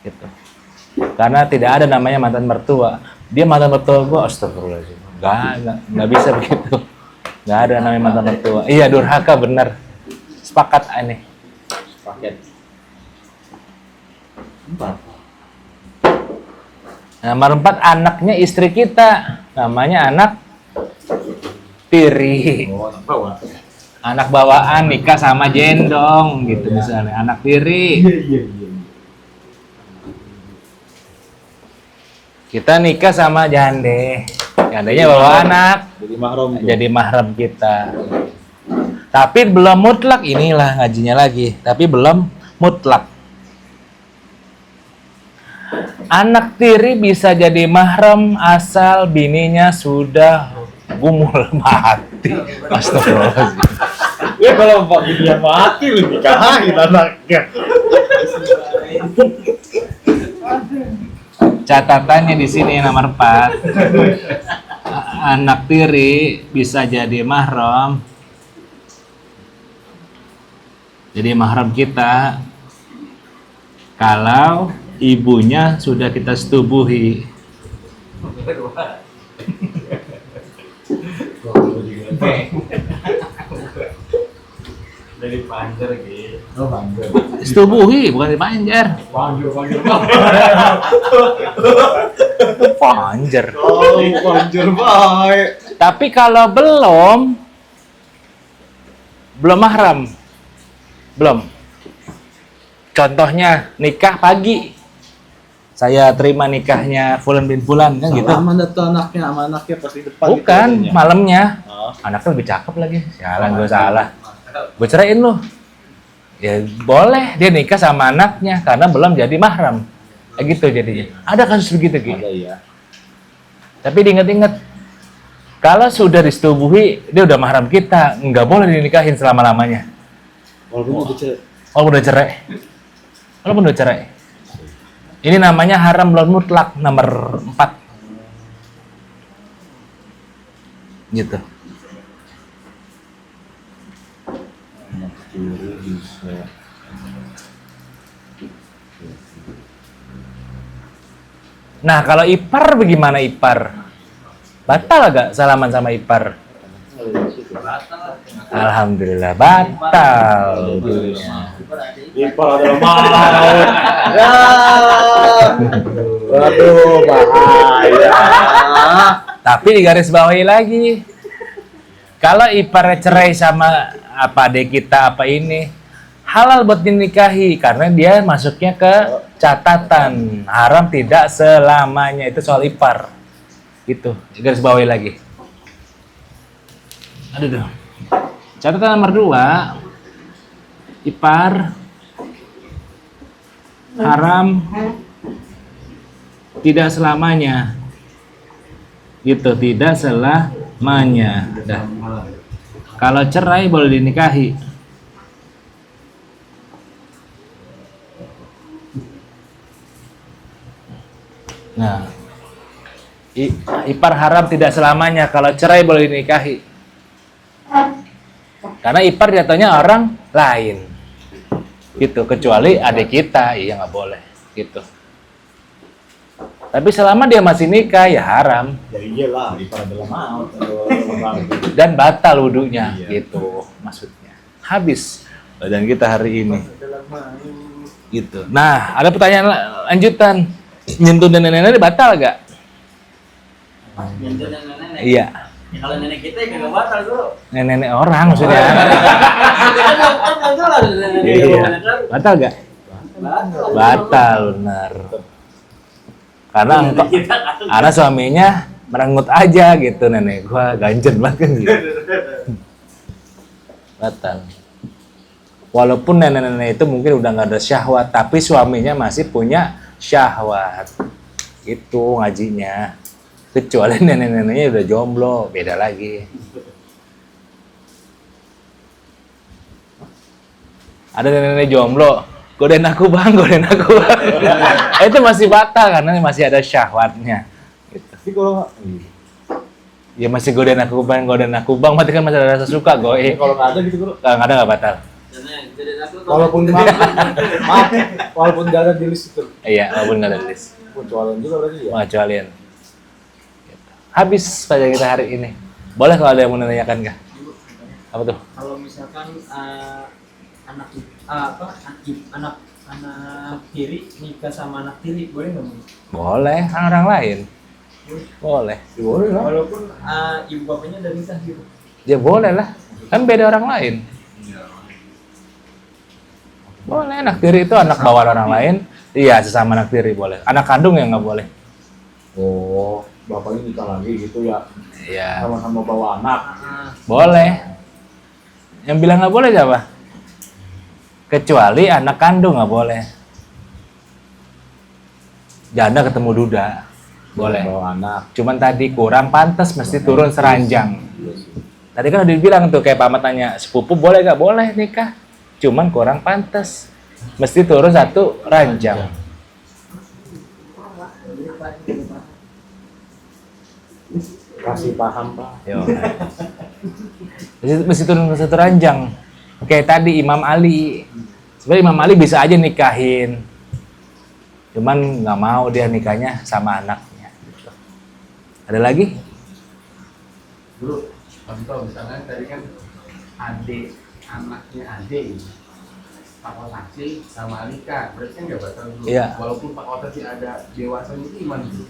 gitu. Karena tidak ada namanya mantan mertua. Dia mantan mertua gue, astagfirullahaladzim. Nggak bisa begitu. Nggak ada namanya mantan mertua. Iya, durhaka benar. Sepakat aneh. Paket. Nomor 4 anaknya istri kita, namanya anak tiri. Oh, anak bawah. Anak bawaan nikah sama jendong gitu misalnya, anak tiri. Kita nikah sama jande. Jandenya bawa anak, jadi mahram kita. Tapi belum mutlak, inilah ngajinya lagi. Tapi belum mutlak. Anak tiri bisa jadi mahram asal bininya sudah gumul mati. Astagfirullahaladzim. Ya kalau dia mati lu nikahin anaknya. Catatannya di sini nomor 4. Anak tiri bisa jadi mahram. Jadi mahram kita kalau ibunya sudah kita setubuhi. Dari panjer gitu. Oh, panjer. Setubuhi, bukan dipanjer. Panjer. Panjer. Oh, panjer baik. Tapi kalau belum mahram. Belum. Contohnya nikah pagi. Saya terima nikahnya Fulan bin Fulan kan gitu. Salaman tuh anaknya sama anaknya pas di depan. Bukan, gitu, malamnya. oh. Anaknya lebih cakep lagi. Sialan gue salah. Gue ceraiin lu. Ya boleh dia nikah sama anaknya karena belum jadi mahram. Kayak gitu jadinya. Ada kasus begitu gitu. Ada ya. Tapi diingat-ingat, kalau sudah disetubuhi, dia udah mahram kita, nggak boleh dinikahin selama-lamanya. Walaupun udah cerai. Walaupun udah cerai. Walaupun udah cerai. Ini namanya haram belum mutlak, nomor 4. Gitu. Anak tiri bisa. Nah, kalau ipar bagaimana ipar? Batal gak salaman sama ipar? Alhamdulillah batal. Ipar adalah maut. Ya. Waduh, bahaya. Tapi digarisbawahi lagi. Kalau iparnya cerai sama apa adik kita apa ini, halal buat dinikahi karena dia masuknya ke catatan haram tidak selamanya. Itu soal ipar. Gitu, digarisbawahi lagi. Aduh. Catatan nomor 2, ipar haram tidak selamanya. Gitu, tidak selamanya. Dah. Kalau cerai boleh dinikahi. Nah, ipar haram tidak selamanya. Kalau cerai boleh dinikahi. Karena ipar jatuhnya orang lain. Gitu, kecuali adik kita, iya nggak boleh. Gitu. Tapi selama dia masih nikah ya haram. Ya iyalah, di para dalam maut. Dan batal wudunya, gitu maksudnya. Habis badan kita hari ini. Gitu. Nah, ada pertanyaan lanjutan. Nyentuh nenek-nenek batal gak? Nyentuh nenek-nenek. Iya. Ya, kalau nenek kita ya kagak batal dulu. Nenek orang maksudnya. Iya. Batal gak? Batal benar. Karena karena suaminya merengut aja gitu, nenek gua ganjen banget kan gitu. Batal. Walaupun nenek-nenek itu mungkin udah nggak ada syahwat, tapi suaminya masih punya syahwat. Itu ngajinya. Kecuali nenek-neneknya udah jomblo, beda lagi. Ada nenek-nenek jomblo, godain aku bang. Itu masih batal karena masih ada syahwatnya. Gitu. Tapi kalau Ya masih godain aku bang, berarti kan masih ada rasa suka goe. kalau nggak ada gitu bro. Kalau nggak ada nggak batal. Walaupun maaf, walaupun nggak ada di list itu. Iya, walaupun nggak ada list. Kecualian juga berarti ya. Pengecualian. Gitu. Habis pada kita hari ini. Boleh kalau ada yang mau menanyakan nggak? Apa tuh? Kalau misalkan anak tiri nikah sama anak tiri boleh nggak? Boleh, kan orang lain. Boleh. Ya, boleh lah. Walaupun ibu bapaknya udah nikah gitu. Ya boleh lah. Kan beda orang lain. Boleh, anak tiri itu anak bawaan orang lain. Iya, sesama anak tiri boleh. Anak kandung yang nggak boleh. Oh, bapaknya nikah lagi gitu ya. Iya. Sama-sama bawa anak. Boleh. Yang bilang nggak boleh siapa? Kecuali anak kandung nggak boleh. Janda ketemu duda. Boleh. Bawa anak. Cuman tadi kurang pantas mesti turun seranjang. Tadi kan udah dibilang tuh kayak pamat tanya, sepupu boleh gak? Boleh nikah. Cuman kurang pantas. Mesti turun satu ranjang. Kasih paham Pak. Yo. Mesti turun satu ranjang. Kayak tadi Imam Ali. Sebenarnya Imam Ali bisa aja nikahin. Cuman nggak mau dia nikahnya sama anaknya. Gitu. Ada lagi? Bro, contoh misalnya tadi kan anaknya adik Pak Otaci sama Alika, berarti kan nggak batal dulu. Iya. Walaupun Pak Otaci ada dewasa itu gimana dulu?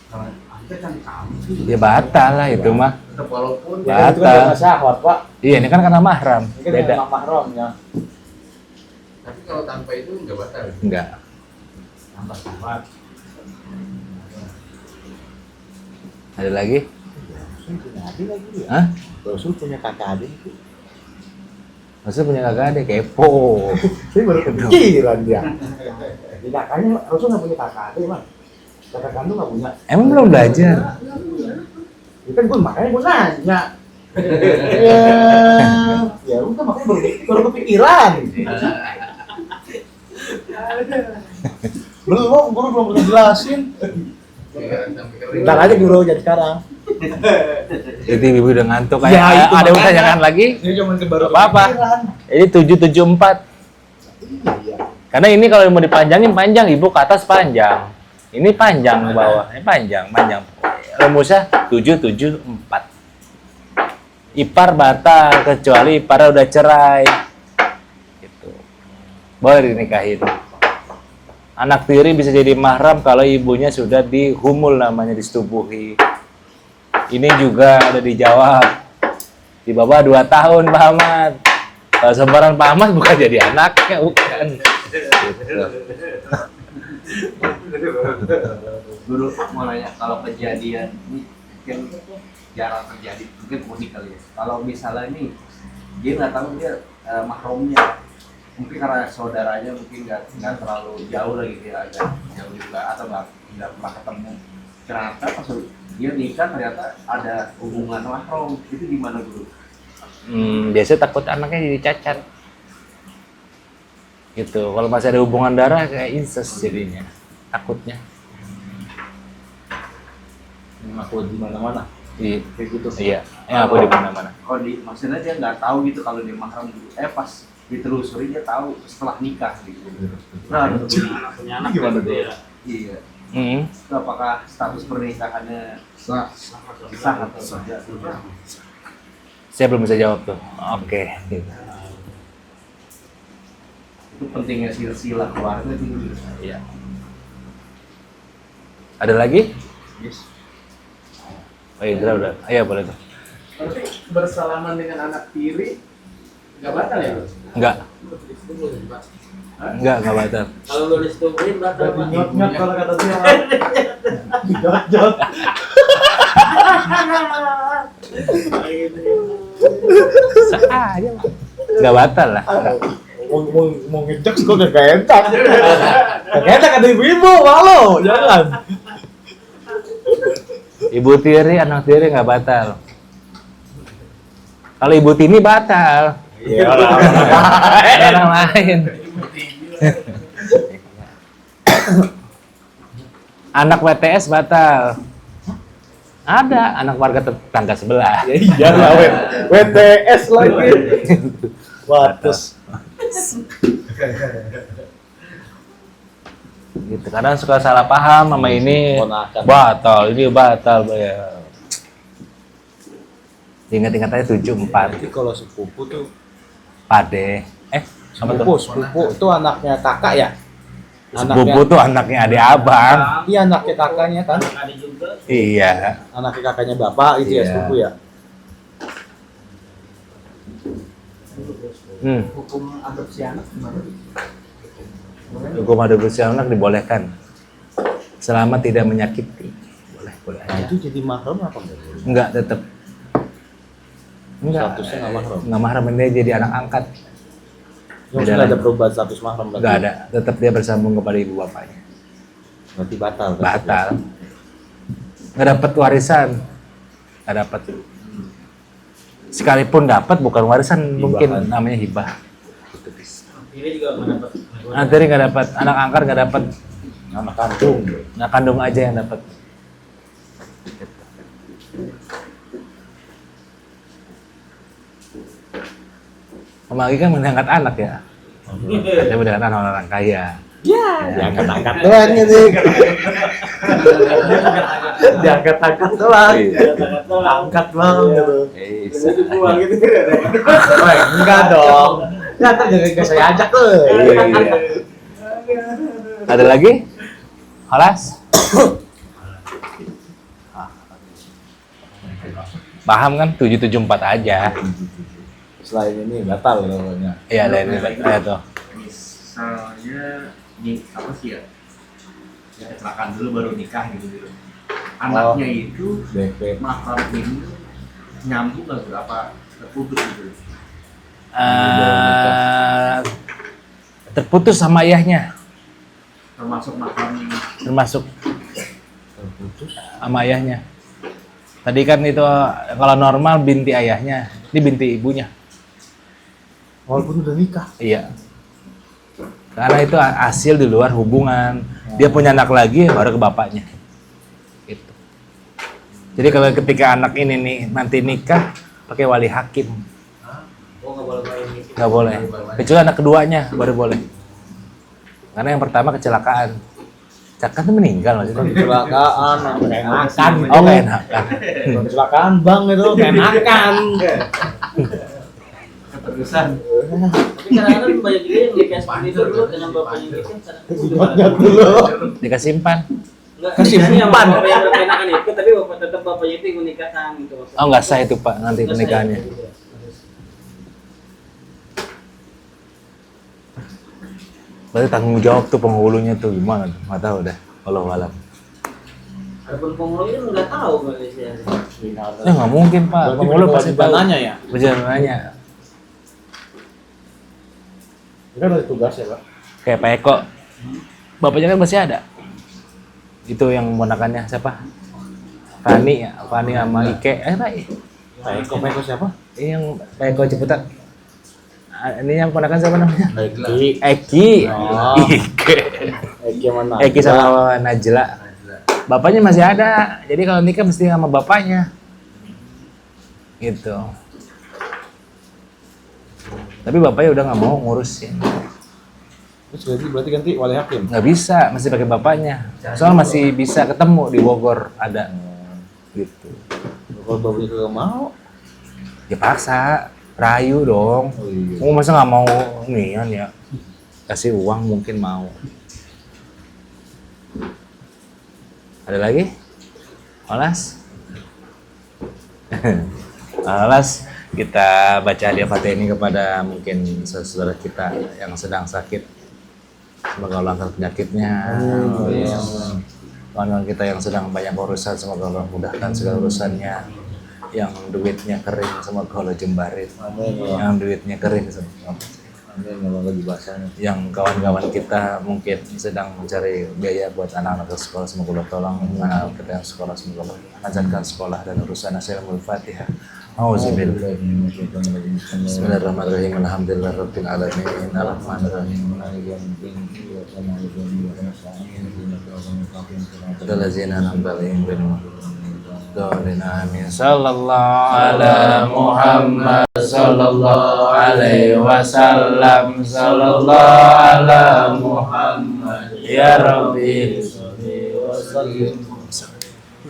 Kalau Alika kan kamu sih. Ya batal lah itu mah. Tetap walaupun Batal. Itu kan karena syahwat Pak. Iya ini kan karena mahram. Ini kan Beda. karena mahram ya. tapi kalau tanpa itu nggak batal. Enggak. Tambah syahwat. Ada lagi? Rasul punya adik lagi ya. Hah? Rasul punya kakak adik itu. Maksudnya punya kakak adik kepo. Saya baru kepikiran dia. Di kakaknya Rasul nggak punya kakak adik Mas. Kakak kandung nggak punya. Emang belum belajar? Ya kan gue makanya gue nanya. Ya udah makanya baru kepikiran. Belum, guru belum pernah jelasin. Ntar aja guru jadi sekarang. Jadi ibu udah ngantuk Ya, kayak itu ada yang makanya. tanyakan lagi? Ini cuma baru Apa-apa. kepikiran. Ini 774. Iya. Karena ini kalau mau dipanjangin panjang, ibu ke atas panjang. Ini panjang ke bawah, ini panjang. Rumusnya 774. Ipar batal kecuali ipar udah cerai. Gitu. Boleh dinikahin. Anak tiri bisa jadi mahram kalau ibunya sudah dihumul namanya disetubuhi. Ini juga ada dijawab. Di bawah 2 tahun Pak Ahmad. Kalau sembaran Pak Ahmad bukan jadi anaknya, bukan. Gitu. Guru mau nanya, kalau kejadian ini mungkin jarang terjadi, mungkin unik kali ya. Kalau misalnya nih dia nggak tahu dia mahramnya, mungkin karena saudaranya mungkin nggak terlalu jauh lagi dia agak jauh juga atau nggak pernah ketemu. Ternyata pas dia nikah ternyata ada hubungan mahram, itu gimana guru? Biasanya takut anaknya jadi cacat. Gitu. Kalau masih ada hubungan darah kayak incest jadinya. Takutnya. Aku di mana-mana. Iya. Kayak gitu. Iya. Ya aku di mana-mana. Kalau maksudnya dia nggak tahu gitu kalau dia mahram dulu. Pas ditelusuri dia tahu setelah nikah gitu. Nah, punya anak Gimana gitu tuh? ya. iya. Mm. Itu apakah status pernikahannya sah atau tidak? Saya belum bisa jawab tuh. Oke. Gitu. Itu pentingnya silsilah keluarga itu. Iya. Ada lagi? Yes. Oh Indra udah. Iya boleh tuh. Berarti bersalaman dengan anak tiri nggak batal ya? Enggak batal. Kalau lu disetubuhin batal Pak. Nyot-nyot kalau kata dia. Jot-jot. Aja. Enggak batal lah. Mau ngejek kok gak enak. Gak enak ada ibu-ibu, malu, jangan. Ibu tiri, anak tiri nggak batal. Kalau ibu tini batal. Iya. Orang lain. Anak WTS batal. Ada anak warga tetangga sebelah. Ya iyalah, WTS lagi. Watus. Gitu. Kadang suka salah paham sama ini Ponakan. batal, ini batal ya. Ingat-ingat aja 74 Jadi kalau sepupu tuh Pade. Apa tuh? sepupu itu anaknya kakak ya? Sepupu tuh anaknya adik abang. Iya anaknya kakaknya kan? Ada juga. Iya. Anaknya kakaknya bapak gitu ya Iya. sepupu ya? Hukum adopsi anak gimana? Hukum adopsi anak dibolehkan selama tidak menyakiti. Boleh Nah aja. itu jadi mahram apa enggak? Enggak tetap. Enggak. Statusnya nggak mahram? Nggak mahram, ini jadi anak angkat. Nggak Beda ada lagi. perubahan status mahram berarti? Enggak ada. Tetap dia bersambung kepada ibu bapaknya. Berarti batal. Batal. Nggak dapat warisan. Nggak dapat. Sekalipun dapat bukan warisan, mungkin Hibahan. namanya hibah. Ini juga nggak dapat. Anak tiri nggak dapat, anak angkat nggak dapat, Anak kandung. anak kandung aja yang dapat. Apalagi kan mengangkat anak ya. Ada dengan orang kaya. Diangkat-angkat doang gitu. Diangkat-angkat doang. Angkat doang gitu. Buang gitu. Woi, enggak dong. Ya ntar gak saya ajak tuh. Iya. Ada lagi? Halas? Paham kan? 774 aja. Selain ini batal namanya. Iya, lain tuh. Misalnya nih apa sih ya? Ya kecelakaan dulu baru nikah gitu. Anaknya itu DP. mahram ini nyambung nggak berapa terputus gitu. Terputus sama ayahnya, Termasuk mahram ini. termasuk sama ayahnya. Tadi kan itu kalau normal binti ayahnya, ini binti ibunya. Walaupun udah nikah. Iya. Karena itu hasil di luar hubungan. Dia punya anak lagi baru ke bapaknya. Gitu. Jadi kalau ketika anak ini nih nanti nikah pakai wali hakim. Oh nggak boleh main gitu. Nggak boleh. Kecuali anak keduanya baru boleh. Karena yang pertama kecelakaan. Kecelakaan itu meninggal maksudnya. Kecelakaan, Enakan. Oh kayak enakan. Kecelakaan bang itu enakan. Keterusan. Tapi kadang-kadang banyak juga yang nikah seperti itu dulu dengan bapaknya gitu. Jot-jot dulu. Dikasih simpan. Enggak, Kasih nikahnya sama umpan. bapak yang berkenakan itu, tapi bapak tetap bapaknya itu yang menikahkan gitu. Oh nggak sah itu Pak nanti pernikahannya. Berarti tanggung jawab tuh penghulunya tuh gimana tuh? Nggak tahu dah. Walau alam. Adapun penghulu itu nggak tahu Malaysia. Ya nggak mungkin Pak. Penghulu pasti tahu. nanya ya? Berjalan nanya. Itu kan ada tugas ya, Pak. Kayak Pak Eko. Bapaknya kan masih ada. Itu yang ponakannya siapa? Fani sama Ike. Pak Eko siapa? ini yang Pak Eko Ciputat. Ini yang ponakan siapa namanya? Eki. Oh. Ike. Eki mana? Eki sama Najla. Bapaknya masih ada. Jadi kalau nikah mesti sama bapaknya. Gitu. Tapi bapaknya udah nggak mau ngurusin. Terus berarti ganti wali hakim. Nggak bisa, mesti pakai bapaknya. Soalnya masih bisa ketemu di Bogor ada. Gitu. Kalau bapaknya kagak mau. Ya paksa, rayu dong. Oh iya. Oh, masa nggak mau nian ya? Kasih uang mungkin mau. Ada lagi? Olas? Olas, kita baca hadiah Fatihah ini kepada mungkin saudara kita yang sedang sakit. Semoga Allah angkat penyakitnya. Kawan-kawan kita yang sedang banyak urusan, semoga Allah mudahkan segala urusannya. Yang duitnya kering, semoga Allah jembarin. Yang duitnya kering, semoga yang kawan-kawan kita mungkin sedang mencari biaya buat anak-anak ke sekolah, semoga Allah tolong anak kita yang sekolah, semoga Allah lancarkan sekolah dan urusan. Assalamualaikum Fatihah. Auzubillah. Bismillahirrahmanirrahim. Alhamdulillahirabbil alamin. Arrahmanirrahim. Allazina an'amta alaihim amin. Sallallahu ala Muhammad sallallahu alaihi wasallam. Sallallahu ala Muhammad ya Rabbi salli wa sallim